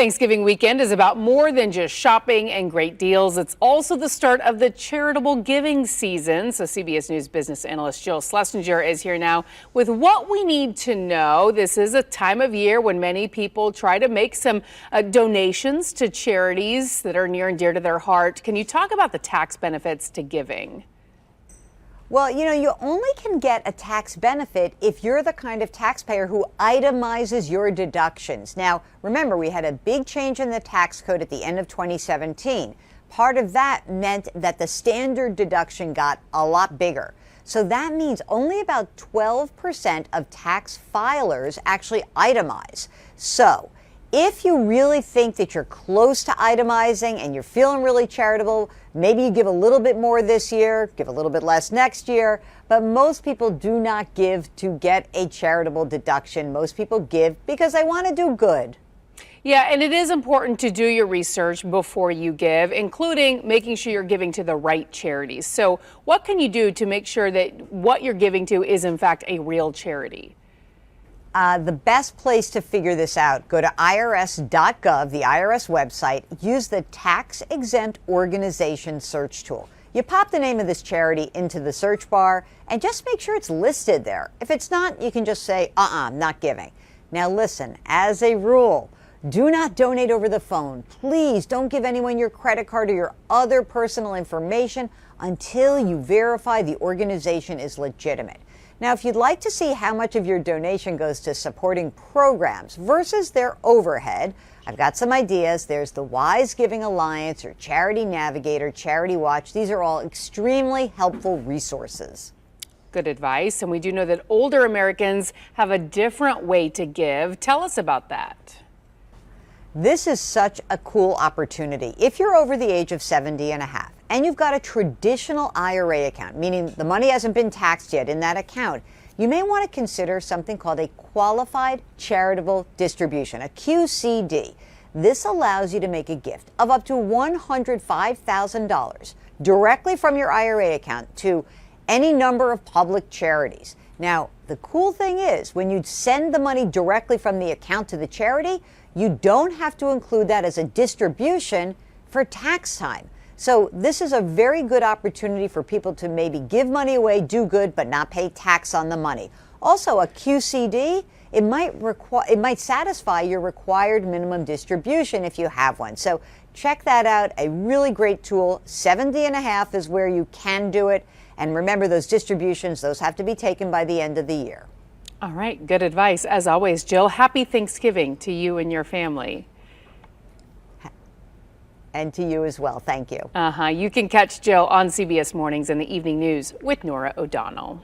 Thanksgiving weekend is about more than just shopping and great deals. It's also the start of the charitable giving season. So CBS News business analyst Jill Schlesinger is here now with what we need to know. This is a time of year when many people try to make some donations to charities that are near and dear to their heart. Can you talk about the tax benefits to giving? Well, you only can get a tax benefit if you're the kind of taxpayer who itemizes your deductions. Now, remember, we had a big change in the tax code at the end of 2017. Part of that meant that the standard deduction got a lot bigger. So that means only about 12% of tax filers actually itemize. So if you really think that you're close to itemizing and you're feeling really charitable, maybe you give a little bit more this year, give a little bit less next year, but most people do not give to get a charitable deduction. Most people give because they want to do good. Yeah, and it is important to do your research before you give, including making sure you're giving to the right charities. So what can you do to make sure that what you're giving to is in fact a real charity? The best place to figure this out, go to irs.gov, the IRS website, use the tax exempt organization search tool. You pop the name of this charity into the search bar and just make sure it's listed there. If it's not, you can just say, I'm not giving. Now listen, as a rule, do not donate over the phone. Please don't give anyone your credit card or your other personal information until you verify the organization is legitimate. Now, if you'd like to see how much of your donation goes to supporting programs versus their overhead, I've got some ideas. There's the Wise Giving Alliance or Charity Navigator, Charity Watch. These are all extremely helpful resources. Good advice. And we do know that older Americans have a different way to give. Tell us about that. This is such a cool opportunity. If you're over the age of 70 and a half and you've got a traditional IRA account, meaning the money hasn't been taxed yet in that account, you may want to consider something called a qualified charitable distribution, a QCD. This allows you to make a gift of up to $105,000 directly from your IRA account to any number of public charities. Now, the cool thing is when you send the money directly from the account to the charity, you don't have to include that as a distribution for tax time. So this is a very good opportunity for people to maybe give money away, do good, but not pay tax on the money. Also, a QCD, it might satisfy your required minimum distribution if you have one. So check that out, a really great tool. 70 and a half is where you can do it. And remember, those distributions, those have to be taken by the end of the year. All right, good advice. As always, Jill, happy Thanksgiving to you and your family. And to you as well. Thank you. You can catch Jill on CBS Mornings and the Evening News with Norah O'Donnell.